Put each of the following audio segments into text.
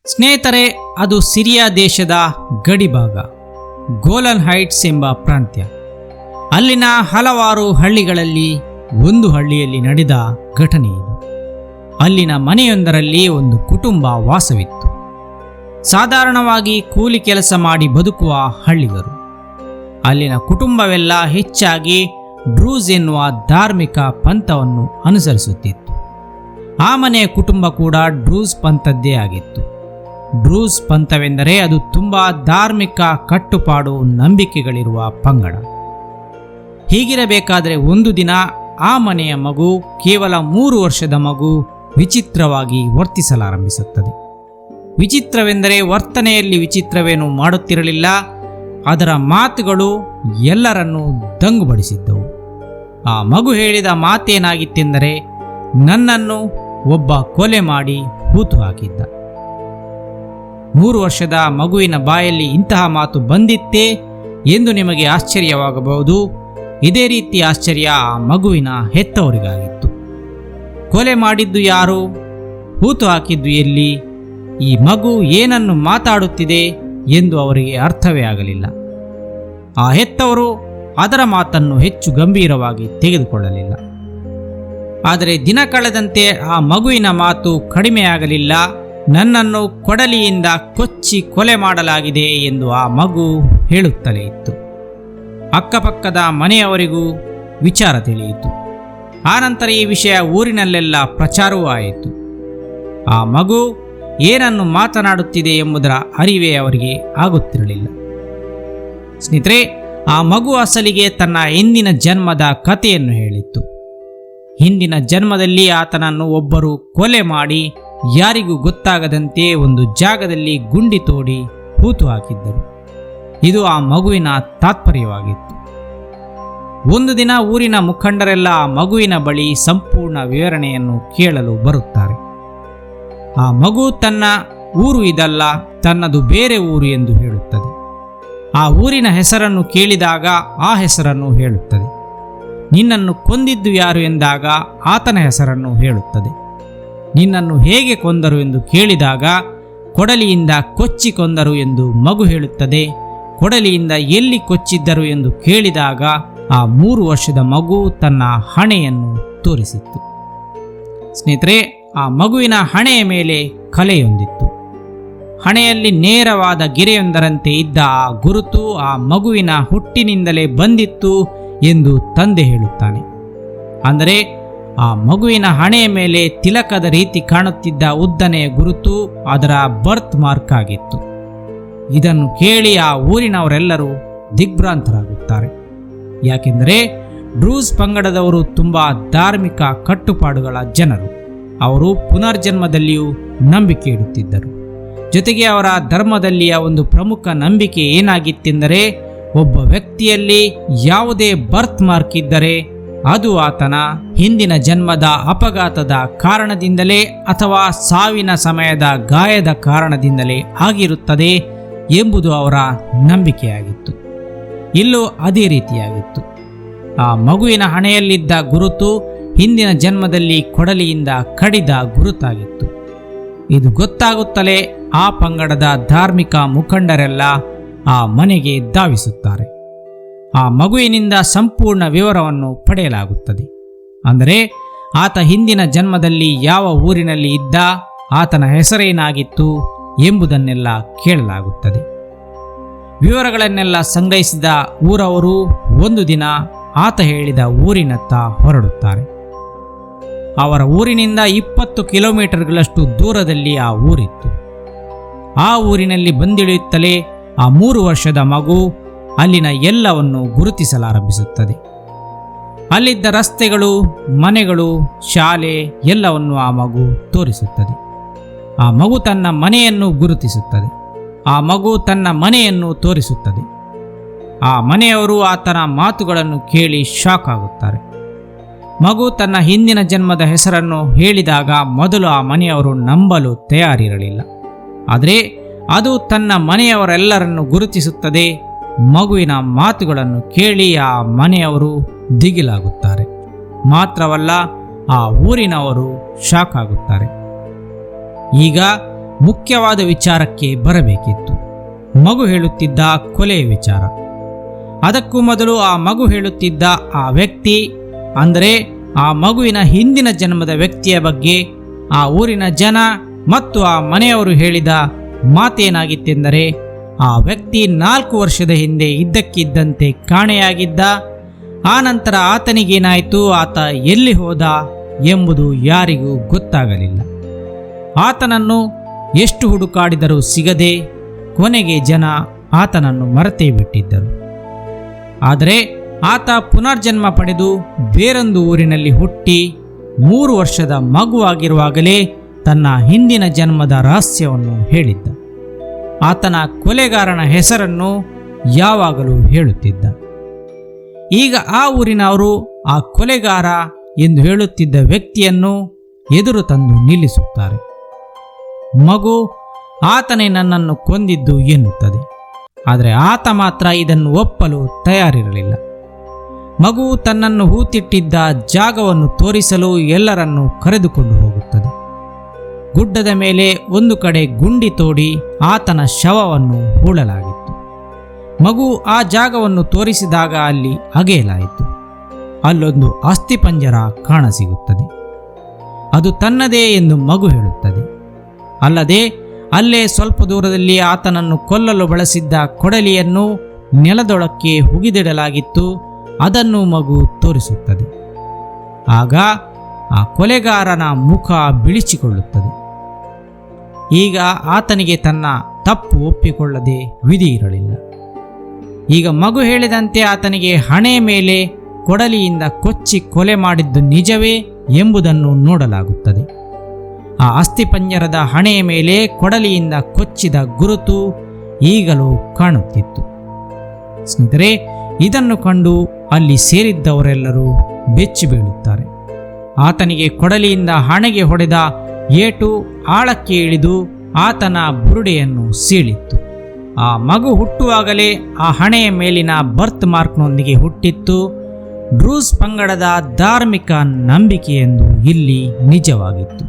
ಸ್ನೇಹಿತರೆ, ಅದು ಸಿರಿಯಾ ದೇಶದ ಗಡಿಭಾಗ ಗೋಲನ್ ಹೈಟ್ಸ್ ಎಂಬ ಪ್ರಾಂತ್ಯ. ಅಲ್ಲಿನ ಹಲವಾರು ಹಳ್ಳಿಗಳಲ್ಲಿ ಒಂದು ಹಳ್ಳಿಯಲ್ಲಿ ನಡೆದ ಘಟನೆ ಇದು. ಅಲ್ಲಿನ ಮನೆಯೊಂದರಲ್ಲಿ ಒಂದು ಕುಟುಂಬ ವಾಸವಿತ್ತು. ಸಾಧಾರಣವಾಗಿ ಕೂಲಿ ಕೆಲಸ ಮಾಡಿ ಬದುಕುವ ಹಳ್ಳಿಗರು. ಅಲ್ಲಿನ ಕುಟುಂಬವೆಲ್ಲ ಹೆಚ್ಚಾಗಿ ಡ್ರೂಸ್ ಎನ್ನುವ ಧಾರ್ಮಿಕ ಪಂಥವನ್ನು ಅನುಸರಿಸುತ್ತಿತ್ತು. ಆ ಮನೆಯ ಕುಟುಂಬ ಕೂಡ ಡ್ರೂಸ್ ಪಂಥದ್ದೇ ಆಗಿತ್ತು. ಡ್ರೂಸ್ ಪಂಥವೆಂದರೆ ಅದು ತುಂಬ ಧಾರ್ಮಿಕ ಕಟ್ಟುಪಾಡು ನಂಬಿಕೆಗಳಿರುವ ಪಂಗಡ. ಹೀಗಿರಬೇಕಾದರೆ ಒಂದು ದಿನ ಆ ಮನೆಯ ಮಗು, ಕೇವಲ 3 ವರ್ಷದ ಮಗು, ವಿಚಿತ್ರವಾಗಿ ವರ್ತಿಸಲಾರಂಭಿಸುತ್ತದೆ. ವಿಚಿತ್ರವೆಂದರೆ ವರ್ತನೆಯಲ್ಲಿ ವಿಚಿತ್ರವೇನೂ ಮಾಡುತ್ತಿರಲಿಲ್ಲ. ಅದರ ಮಾತುಗಳು ಎಲ್ಲರನ್ನೂ ದಂಗುಬಡಿಸಿದ್ದವು. ಆ ಮಗು ಹೇಳಿದ ಮಾತೇನಾಗಿತ್ತೆಂದರೆ, ನನ್ನನ್ನು ಒಬ್ಬ ಕೊಲೆ ಮಾಡಿ ಹೂತು ಹಾಕಿದ್ದ. 3 ವರ್ಷದ ಮಗುವಿನ ಬಾಯಲ್ಲಿ ಇಂತಹ ಮಾತು ಬಂದಿತ್ತೇ ಎಂದು ನಿಮಗೆ ಆಶ್ಚರ್ಯವಾಗಬಹುದು. ಇದೇ ರೀತಿ ಆಶ್ಚರ್ಯ ಆ ಮಗುವಿನ ಹೆತ್ತವರಿಗಾಗಿತ್ತು. ಕೊಲೆ ಮಾಡಿದ್ದು ಯಾರು? ಹೂತು ಹಾಕಿದ್ದು ಎಲ್ಲಿ? ಈ ಮಗು ಏನನ್ನು ಮಾತಾಡುತ್ತಿದೆ ಎಂದು ಅವರಿಗೆ ಅರ್ಥವೇ ಆಗಲಿಲ್ಲ. ಆ ಹೆತ್ತವರು ಅದರ ಮಾತನ್ನು ಹೆಚ್ಚು ಗಂಭೀರವಾಗಿ ತೆಗೆದುಕೊಳ್ಳಲಿಲ್ಲ. ಆದರೆ ದಿನ ಕಳೆದಂತೆ ಆ ಮಗುವಿನ ಮಾತು ಕಡಿಮೆಯಾಗಲಿಲ್ಲ. ನನ್ನನ್ನು ಕೊಡಲಿಯಿಂದ ಕೊಚ್ಚಿ ಕೊಲೆ ಮಾಡಲಾಗಿದೆ ಎಂದು ಆ ಮಗು ಹೇಳುತ್ತಲೇ ಇತ್ತು. ಅಕ್ಕಪಕ್ಕದ ಮನೆಯವರಿಗೂ ವಿಚಾರ ತಿಳಿಯಿತು. ಆನಂತರ ಈ ವಿಷಯ ಊರಿನಲ್ಲೆಲ್ಲ ಪ್ರಚಾರವೂ ಆಯಿತು. ಆ ಮಗು ಏನನ್ನು ಮಾತನಾಡುತ್ತಿದೆ ಎಂಬುದರ ಅರಿವೇ ಅವರಿಗೆ ಆಗುತ್ತಿರಲಿಲ್ಲ. ಸ್ನೇಹಿತರೆ, ಆ ಮಗು ಅಸಲಿಗೆ ತನ್ನ ಹಿಂದಿನ ಜನ್ಮದ ಕಥೆಯನ್ನು ಹೇಳಿತ್ತು. ಹಿಂದಿನ ಜನ್ಮದಲ್ಲಿ ಆತನನ್ನು ಒಬ್ಬರು ಕೊಲೆ ಮಾಡಿ ಯಾರಿಗೂ ಗೊತ್ತಾಗದಂತೆ ಒಂದು ಜಾಗದಲ್ಲಿ ಗುಂಡಿ ತೋಡಿ ಹೂತು ಹಾಕಿದ್ದರು. ಇದು ಆ ಮಗುವಿನ ತಾತ್ಪರ್ಯವಾಗಿತ್ತು. ಒಂದು ದಿನ ಊರಿನ ಮುಖಂಡರೆಲ್ಲ ಆ ಮಗುವಿನ ಬಳಿ ಸಂಪೂರ್ಣ ವಿವರಣೆಯನ್ನು ಕೇಳಲು ಬರುತ್ತಾರೆ. ಆ ಮಗು ತನ್ನ ಊರು ಇದಲ್ಲ, ತನ್ನದು ಬೇರೆ ಊರು ಎಂದು ಹೇಳುತ್ತದೆ. ಆ ಊರಿನ ಹೆಸರನ್ನು ಕೇಳಿದಾಗ ಆ ಹೆಸರನ್ನು ಹೇಳುತ್ತದೆ. ನಿನ್ನನ್ನು ಕೊಂದಿದ್ದು ಯಾರು ಎಂದಾಗ ಆತನ ಹೆಸರನ್ನು ಹೇಳುತ್ತದೆ. ನಿನ್ನನ್ನು ಹೇಗೆ ಕೊಂದರು ಎಂದು ಕೇಳಿದಾಗ ಕೊಡಲಿಯಿಂದ ಕೊಚ್ಚಿ ಕೊಂದರು ಎಂದು ಮಗು ಹೇಳುತ್ತದೆ. ಕೊಡಲಿಯಿಂದ ಎಲ್ಲಿ ಕೊಚ್ಚಿದ್ದರು ಎಂದು ಕೇಳಿದಾಗ ಆ 3 ವರ್ಷದ ಮಗು ತನ್ನ ಹಣೆಯನ್ನು ತೋರಿಸಿತ್ತು. ಸ್ನೇಹಿತರೆ, ಆ ಮಗುವಿನ ಹಣೆಯ ಮೇಲೆ ಕಲೆಯೊಂದಿತ್ತು. ಹಣೆಯಲ್ಲಿ ನೇರವಾದ ಗೆರೆಯೊಂದರಂತೆ ಇದ್ದ ಆ ಗುರುತು ಆ ಮಗುವಿನ ಹುಟ್ಟಿನಿಂದಲೇ ಬಂದಿತ್ತು ಎಂದು ತಂದೆ ಹೇಳುತ್ತಾನೆ. ಅಂದರೆ ಆ ಮಗುವಿನ ಹಣೆಯ ಮೇಲೆ ತಿಲಕದ ರೀತಿ ಕಾಣುತ್ತಿದ್ದ ಉದ್ದನೆಯ ಗುರುತು ಅದರ ಬರ್ತ್ ಮಾರ್ಕ್ ಆಗಿತ್ತು. ಇದನ್ನು ಕೇಳಿ ಆ ಊರಿನವರೆಲ್ಲರೂ ದಿಗ್ಭ್ರಾಂತರಾಗುತ್ತಾರೆ. ಯಾಕೆಂದರೆ ಡ್ರೂಸ್ ಪಂಗಡದವರು ತುಂಬ ಧಾರ್ಮಿಕ ಕಟ್ಟುಪಾಡುಗಳ ಜನರು. ಅವರು ಪುನರ್ಜನ್ಮದಲ್ಲಿಯೂ ನಂಬಿಕೆ ಇಡುತ್ತಿದ್ದರು. ಜೊತೆಗೆ ಅವರ ಧರ್ಮದಲ್ಲಿಯ ಒಂದು ಪ್ರಮುಖ ನಂಬಿಕೆ ಏನಾಗಿತ್ತೆಂದರೆ, ಒಬ್ಬ ವ್ಯಕ್ತಿಯಲ್ಲಿ ಯಾವುದೇ ಬರ್ತ್ ಮಾರ್ಕ್ ಇದ್ದರೆ ಅದು ಆತನ ಹಿಂದಿನ ಜನ್ಮದ ಅಪಘಾತದ ಕಾರಣದಿಂದಲೇ ಅಥವಾ ಸಾವಿನ ಸಮಯದ ಗಾಯದ ಕಾರಣದಿಂದಲೇ ಆಗಿರುತ್ತದೆ ಎಂಬುದು ಅವರ ನಂಬಿಕೆಯಾಗಿತ್ತು. ಇಲ್ಲೂ ಅದೇ ರೀತಿಯಾಗಿತ್ತು. ಆ ಮಗುವಿನ ಹಣೆಯಲ್ಲಿದ್ದ ಗುರುತು ಹಿಂದಿನ ಜನ್ಮದಲ್ಲಿ ಕೊಡಲಿಯಿಂದ ಕಡಿದ ಗುರುತಾಗಿತ್ತು. ಇದು ಗೊತ್ತಾಗುತ್ತಲೇ ಆ ಪಂಗಡದ ಧಾರ್ಮಿಕ ಮುಖಂಡರೆಲ್ಲ ಆ ಮನೆಗೆ ಧಾವಿಸುತ್ತಾರೆ. ಆ ಮಗುವಿನಿಂದ ಸಂಪೂರ್ಣ ವಿವರವನ್ನು ಪಡೆಯಲಾಗುತ್ತದೆ. ಅಂದರೆ ಆತ ಹಿಂದಿನ ಜನ್ಮದಲ್ಲಿ ಯಾವ ಊರಿನಲ್ಲಿ ಇದ್ದ, ಆತನ ಹೆಸರೇನಾಗಿತ್ತು ಎಂಬುದನ್ನೆಲ್ಲ ಕೇಳಲಾಗುತ್ತದೆ. ವಿವರಗಳನ್ನೆಲ್ಲ ಸಂಗ್ರಹಿಸಿದ ಊರವರು ಒಂದು ದಿನ ಆತ ಹೇಳಿದ ಊರಿನತ್ತ ಹೊರಡುತ್ತಾರೆ. ಅವರ ಊರಿನಿಂದ 20 ಕಿಲೋಮೀಟರ್ಗಳಷ್ಟು ದೂರದಲ್ಲಿ ಆ ಊರಿತ್ತು. ಆ ಊರಿನಲ್ಲಿ ಬಂದಿಳಿಯುತ್ತಲೇ ಆ 3 ವರ್ಷದ ಮಗು ಅಲ್ಲಿನ ಎಲ್ಲವನ್ನು ಗುರುತಿಸಲಾರಂಭಿಸುತ್ತದೆ. ಅಲ್ಲಿದ್ದ ರಸ್ತೆಗಳು, ಮನೆಗಳು, ಶಾಲೆ ಎಲ್ಲವನ್ನು ಆ ಮಗು ತೋರಿಸುತ್ತದೆ. ಆ ಮಗು ತನ್ನ ಮನೆಯನ್ನು ಗುರುತಿಸುತ್ತದೆ. ಆ ಮಗು ತನ್ನ ಮನೆಯನ್ನು ತೋರಿಸುತ್ತದೆ. ಆ ಮನೆಯವರು ಆತನ ಮಾತುಗಳನ್ನು ಕೇಳಿ ಶಾಕ್ ಆಗುತ್ತಾರೆ. ಮಗು ತನ್ನ ಹಿಂದಿನ ಜನ್ಮದ ಹೆಸರನ್ನು ಹೇಳಿದಾಗ ಮೊದಲು ಆ ಮನೆಯವರು ನಂಬಲು ತಯಾರಿರಲಿಲ್ಲ. ಆದರೆ ಅದು ತನ್ನ ಮನೆಯವರೆಲ್ಲರನ್ನು ಗುರುತಿಸುತ್ತದೆ. ಮಗುವಿನ ಮಾತುಗಳನ್ನು ಕೇಳಿ ಆ ಮನೆಯವರು ದಿಗಿಲಾಗುತ್ತಾರೆ. ಮಾತ್ರವಲ್ಲ, ಆ ಊರಿನವರು ಶಾಕ್ ಆಗುತ್ತಾರೆ. ಈಗ ಮುಖ್ಯವಾದ ವಿಚಾರಕ್ಕೆ ಬರಬೇಕಿತ್ತು. ಮಗು ಹೇಳುತ್ತಿದ್ದ ಕೊಲೆಯ ವಿಚಾರ. ಅದಕ್ಕೂ ಮೊದಲು ಆ ಮಗು ಹೇಳುತ್ತಿದ್ದ ಆ ವ್ಯಕ್ತಿ, ಅಂದರೆ ಆ ಮಗುವಿನ ಹಿಂದಿನ ಜನ್ಮದ ವ್ಯಕ್ತಿಯ ಬಗ್ಗೆ ಆ ಊರಿನ ಜನ ಮತ್ತು ಆ ಮನೆಯವರು ಹೇಳಿದ ಮಾತೇನಾಗಿತ್ತೆಂದರೆ, ಆ ವ್ಯಕ್ತಿ 4 ವರ್ಷದ ಹಿಂದೆ ಇದ್ದಕ್ಕಿದ್ದಂತೆ ಕಾಣೆಯಾಗಿದ್ದ. ಆ ನಂತರ ಆತನಿಗೇನಾಯಿತು, ಆತ ಎಲ್ಲಿ ಹೋದ ಎಂಬುದು ಯಾರಿಗೂ ಗೊತ್ತಾಗಲಿಲ್ಲ. ಆತನನ್ನು ಎಷ್ಟು ಹುಡುಕಾಡಿದರೂ ಸಿಗದೆ ಕೊನೆಗೆ ಜನ ಆತನನ್ನು ಮರೆತೇ ಬಿಟ್ಟಿದ್ದರು. ಆದರೆ ಆತ ಪುನರ್ಜನ್ಮ ಪಡೆದು ಬೇರೊಂದು ಊರಿನಲ್ಲಿ ಹುಟ್ಟಿ 3 ವರ್ಷದ ಮಗುವಾಗಿರುವಾಗಲೇ ತನ್ನ ಹಿಂದಿನ ಜನ್ಮದ ರಹಸ್ಯವನ್ನು ಹೇಳಿದ್ದ. ಆತನ ಕೊಲೆಗಾರನ ಹೆಸರನ್ನು ಯಾವಾಗಲೂ ಹೇಳುತ್ತಿದ್ದ. ಈಗ ಆ ಊರಿನವರು ಆ ಕೊಲೆಗಾರ ಎಂದು ಹೇಳುತ್ತಿದ್ದ ವ್ಯಕ್ತಿಯನ್ನು ಎದುರು ತಂದು ನಿಲ್ಲಿಸುತ್ತಾರೆ. ಮಗು ಆತನೇ ನನ್ನನ್ನು ಕೊಂದಿದ್ದು ಎನ್ನುತ್ತದೆ. ಆದರೆ ಆತ ಮಾತ್ರ ಇದನ್ನು ಒಪ್ಪಲು ತಯಾರಿರಲಿಲ್ಲ. ಮಗು ತನ್ನನ್ನು ಹೂತಿಟ್ಟಿದ್ದ ಜಾಗವನ್ನು ತೋರಿಸಲು ಎಲ್ಲರನ್ನೂ ಕರೆದುಕೊಂಡು ಹೋಗುತ್ತದೆ. ಗುಡ್ಡದ ಮೇಲೆ ಒಂದು ಕಡೆ ಗುಂಡಿ ತೋಡಿ ಆತನ ಶವವನ್ನು ಹೂಳಲಾಗಿತ್ತು. ಮಗು ಆ ಜಾಗವನ್ನು ತೋರಿಸಿದಾಗ ಅಲ್ಲಿ ಅಗೆಯಲಾಯಿತು. ಅಲ್ಲೊಂದು ಅಸ್ಥಿಪಂಜರ ಕಾಣಸಿಗುತ್ತದೆ. ಅದು ತನ್ನದೇ ಎಂದು ಮಗು ಹೇಳುತ್ತದೆ. ಅಲ್ಲದೆ ಅಲ್ಲೇ ಸ್ವಲ್ಪ ದೂರದಲ್ಲಿ ಆತನನ್ನು ಕೊಲ್ಲಲು ಬಳಸಿದ್ದ ಕೊಡಲಿಯನ್ನು ನೆಲದೊಳಕ್ಕೆ ಹುಗಿದಿಡಲಾಗಿತ್ತು. ಅದನ್ನು ಮಗು ತೋರಿಸುತ್ತದೆ. ಆಗ ಆ ಕೊಲೆಗಾರನ ಮುಖ ಬಿಳಿಚಿಕೊಳ್ಳುತ್ತದೆ. ಈಗ ಆತನಿಗೆ ತನ್ನ ತಪ್ಪು ಒಪ್ಪಿಕೊಳ್ಳದೆ ವಿಧಿ ಇರಲಿಲ್ಲ. ಈಗ ಮಗು ಹೇಳಿದಂತೆ ಆತನಿಗೆ ಹಣೆಯ ಮೇಲೆ ಕೊಡಲಿಯಿಂದ ಕೊಚ್ಚಿ ಕೊಲೆ ಮಾಡಿದ್ದು ನಿಜವೇ ಎಂಬುದನ್ನು ನೋಡಲಾಗುತ್ತದೆ. ಆ ಅಸ್ಥಿಪಂಜರದ ಹಣೆಯ ಮೇಲೆ ಕೊಡಲಿಯಿಂದ ಕೊಚ್ಚಿದ ಗುರುತು ಈಗಲೂ ಕಾಣುತ್ತಿತ್ತು. ಸ್ನೇಹಿತರೆ, ಇದನ್ನು ಕಂಡು ಅಲ್ಲಿ ಸೇರಿದ್ದವರೆಲ್ಲರೂ ಬೆಚ್ಚಿ ಬೀಳುತ್ತಾರೆ. ಆತನಿಗೆ ಕೊಡಲಿಯಿಂದ ಹಣೆಗೆ ಹೊಡೆದ ಏಟು ಆಳಕ್ಕೆ ಇಳಿದು ಆತನ ಬುರುಡೆಯನ್ನು ಸೀಳಿತ್ತು. ಆ ಮಗು ಹುಟ್ಟುವಾಗಲೇ ಆ ಹಣೆಯ ಮೇಲಿನ ಬರ್ತ್ ಮಾರ್ಕ್ನೊಂದಿಗೆ ಹುಟ್ಟಿತ್ತು. ಡ್ರೂಸ್ ಪಂಗಡದ ಧಾರ್ಮಿಕ ನಂಬಿಕೆ ಎಂದು ಇಲ್ಲಿ ನಿಜವಾಗಿತ್ತು.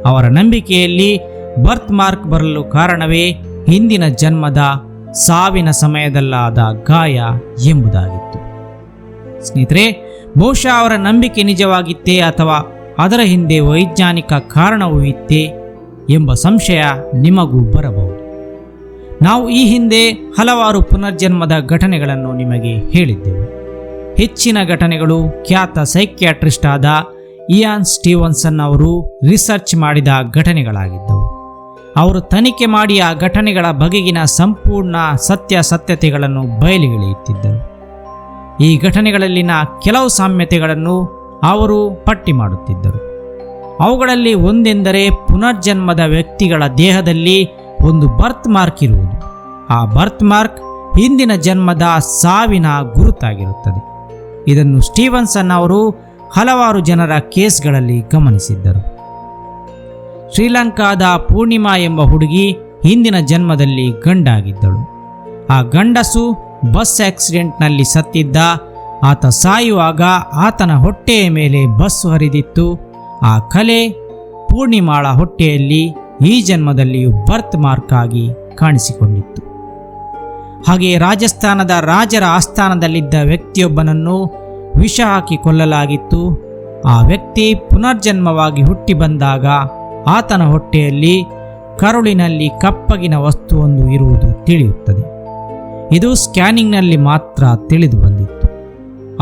ಅವರ ನಂಬಿಕೆಯಲ್ಲಿ ಬರ್ತ್ ಮಾರ್ಕ್ ಬರಲು ಕಾರಣವೇ ಹಿಂದಿನ ಜನ್ಮದ ಸಾವಿನ ಸಮಯದಲ್ಲಾದ ಗಾಯ ಎಂಬುದಾಗಿತ್ತು. ಸ್ನೇಹಿತರೆ, ಬಹುಶಃ ಅವರ ನಂಬಿಕೆ ನಿಜವಾಗಿತ್ತೇ ಅಥವಾ ಅದರ ಹಿಂದೆ ವೈಜ್ಞಾನಿಕ ಕಾರಣವೂ ಇತ್ತೇ ಎಂಬ ಸಂಶಯ ನಿಮಗೂ ಬರಬಹುದು. ನಾವು ಈ ಹಿಂದೆ ಹಲವಾರು ಪುನರ್ಜನ್ಮದ ಘಟನೆಗಳನ್ನು ನಿಮಗೆ ಹೇಳಿದ್ದೆವು. ಹೆಚ್ಚಿನ ಘಟನೆಗಳು ಖ್ಯಾತ ಸೈಕ್ಯಾಟ್ರಿಸ್ಟ್ ಆದ ಇಯಾನ್ ಸ್ಟೀವನ್ಸನ್ ಅವರು ರಿಸರ್ಚ್ ಮಾಡಿದ ಘಟನೆಗಳಾಗಿದ್ದವು. ಅವರು ತನಿಖೆ ಮಾಡಿ ಆ ಘಟನೆಗಳ ಬಗೆಗಿನ ಸಂಪೂರ್ಣ ಸತ್ಯಾಸತ್ಯತೆಗಳನ್ನು ಬಯಲಿಗೆಳೆಯುತ್ತಿದ್ದರು. ಈ ಘಟನೆಗಳಲ್ಲಿನ ಕೆಲವು ಸಾಮ್ಯತೆಗಳನ್ನು ಅವರು ಪಟ್ಟಿ ಮಾಡುತ್ತಿದ್ದರು. ಅವುಗಳಲ್ಲಿ ಒಂದೆಂದರೆ ಪುನರ್ಜನ್ಮದ ವ್ಯಕ್ತಿಗಳ ದೇಹದಲ್ಲಿ ಒಂದು ಬರ್ತ್ ಮಾರ್ಕ್ ಇರುವುದು. ಆ ಬರ್ತ್ ಮಾರ್ಕ್ ಹಿಂದಿನ ಜನ್ಮದ ಸಾವಿನ ಗುರುತಾಗಿರುತ್ತದೆ. ಇದನ್ನು ಸ್ಟೀವನ್ಸನ್ ಅವರು ಹಲವಾರು ಜನರ ಕೇಸ್ಗಳಲ್ಲಿ ಗಮನಿಸಿದ್ದರು. ಶ್ರೀಲಂಕಾದ ಪೂರ್ಣಿಮಾ ಎಂಬ ಹುಡುಗಿ ಹಿಂದಿನ ಜನ್ಮದಲ್ಲಿ ಗಂಡಾಗಿದ್ದಳು. ಆ ಗಂಡಸು ಬಸ್ ಆಕ್ಸಿಡೆಂಟ್ನಲ್ಲಿ ಸತ್ತಿದ್ದ. ಆತ ಸಾಯುವಾಗ ಆತನ ಹೊಟ್ಟೆಯ ಮೇಲೆ ಬಸ್ಸು ಹರಿದಿತ್ತು. ಆ ಕಲೆ ಪೂರ್ಣಿಮಾಳ ಹೊಟ್ಟೆಯಲ್ಲಿ ಈ ಜನ್ಮದಲ್ಲಿಯೂ ಬರ್ತ್ ಮಾರ್ಕ್ ಆಗಿ ಕಾಣಿಸಿಕೊಂಡಿತ್ತು. ಹಾಗೆಯೇ ರಾಜಸ್ಥಾನದ ರಾಜರ ಆಸ್ಥಾನದಲ್ಲಿದ್ದ ವ್ಯಕ್ತಿಯೊಬ್ಬನನ್ನು ವಿಷ ಹಾಕಿ ಕೊಲ್ಲಲಾಗಿತ್ತು. ಆ ವ್ಯಕ್ತಿ ಪುನರ್ಜನ್ಮವಾಗಿ ಹುಟ್ಟಿ ಬಂದಾಗ ಆತನ ಹೊಟ್ಟೆಯಲ್ಲಿ ಕರುಳಿನಲ್ಲಿ ಕಪ್ಪಗಿನ ವಸ್ತುವೊಂದು ಇರುವುದು ತಿಳಿಯುತ್ತದೆ. ಇದು ಸ್ಕ್ಯಾನಿಂಗ್ನಲ್ಲಿ ಮಾತ್ರ ತಿಳಿದು ಬಂದಿತ್ತು.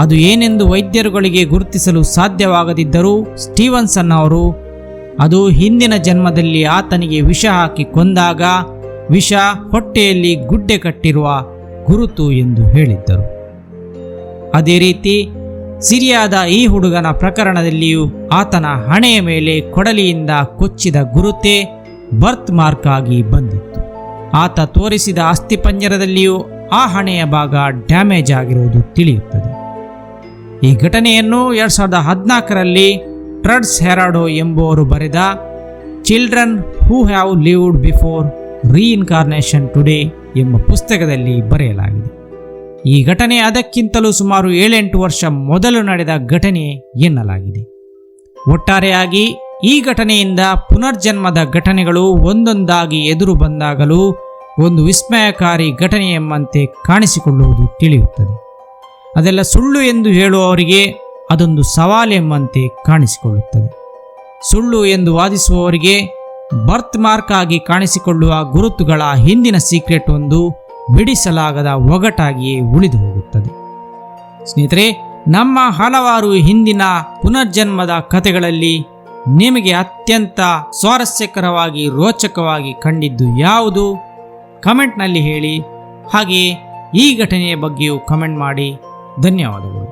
ಅದು ಏನೆಂದು ವೈದ್ಯರುಗಳಿಗೆ ಗುರುತಿಸಲು ಸಾಧ್ಯವಾಗದಿದ್ದರೂ ಸ್ಟೀವನ್ಸನ್ ಅವರು ಅದು ಹಿಂದಿನ ಜನ್ಮದಲ್ಲಿ ಆತನಿಗೆ ವಿಷ ಹಾಕಿ ಕೊಂದಾಗ ವಿಷ ಹೊಟ್ಟೆಯಲ್ಲಿ ಗುಡ್ಡೆ ಕಟ್ಟಿರುವ ಗುರುತು ಎಂದು ಹೇಳಿದ್ದರು. ಅದೇ ರೀತಿ ಸಿರಿಯಾದ ಈ ಹುಡುಗನ ಪ್ರಕರಣದಲ್ಲಿಯೂ ಆತನ ಹಣೆಯ ಮೇಲೆ ಕೊಡಲಿಯಿಂದ ಕೊಚ್ಚಿದ ಗುರುತೇ ಬರ್ತ್ ಮಾರ್ಕ್ ಆಗಿ ಬಂದಿತ್ತು. ಆತ ತೋರಿಸಿದ ಅಸ್ಥಿಪಂಜರದಲ್ಲಿಯೂ ಆ ಹಣೆಯ ಭಾಗ ಡ್ಯಾಮೇಜ್ ಆಗಿರುವುದು ತಿಳಿಯುತ್ತದೆ. ಈ ಘಟನೆಯನ್ನು 2014ರಲ್ಲಿ ಟ್ರಡ್ಸ್ ಹೆರಾಡೋ ಎಂಬುವರು ಬರೆದ children who have lived before reincarnation today ಎಂಬ ಪುಸ್ತಕದಲ್ಲಿ ಬರೆಯಲಾಗಿದೆ. ಈ ಘಟನೆ ಅದಕ್ಕಿಂತಲೂ ಸುಮಾರು 7-8 ವರ್ಷ ಮೊದಲು ನಡೆದ ಘಟನೆ ಎನ್ನಲಾಗಿದೆ. ಒಟ್ಟಾರೆಯಾಗಿ ಈ ಘಟನೆಯಿಂದ ಪುನರ್ಜನ್ಮದ ಘಟನೆಗಳು ಒಂದೊಂದಾಗಿ ಎದುರು ಬಂದಾಗಲೂ ಒಂದು ವಿಸ್ಮಯಕಾರಿ ಘಟನೆ ಎಂಬಂತೆ ಕಾಣಿಸಿಕೊಳ್ಳುವುದು ತಿಳಿಯುತ್ತದೆ. ಅದೆಲ್ಲ ಸುಳ್ಳು ಎಂದು ಹೇಳುವವರಿಗೆ ಅದೊಂದು ಸವಾಲು ಎಂಬಂತೆ ಕಾಣಿಸಿಕೊಳ್ಳುತ್ತದೆ. ಸುಳ್ಳು ಎಂದು ವಾದಿಸುವವರಿಗೆ ಬರ್ತ್ ಮಾರ್ಕ್ ಆಗಿ ಕಾಣಿಸಿಕೊಳ್ಳುವ ಗುರುತುಗಳ ಹಿಂದಿನ ಸೀಕ್ರೆಟ್ ಒಂದು ಬಿಡಿಸಲಾಗದ ಒಗಟಾಗಿಯೇ ಉಳಿದು ಹೋಗುತ್ತದೆ. ಸ್ನೇಹಿತರೆ, ನಮ್ಮ ಹಲವಾರು ಹಿಂದಿನ ಪುನರ್ಜನ್ಮದ ಕಥೆಗಳಲ್ಲಿ ನಿಮಗೆ ಅತ್ಯಂತ ಸ್ವಾರಸ್ಯಕರವಾಗಿ ರೋಚಕವಾಗಿ ಕಂಡಿದ್ದು ಯಾವುದು? ಕಮೆಂಟ್ನಲ್ಲಿ ಹೇಳಿ. ಹಾಗೆಯೇ ಈ ಘಟನೆಯ ಬಗ್ಗೆಯೂ ಕಮೆಂಟ್ ಮಾಡಿ. ಧನ್ಯವಾದಗಳು.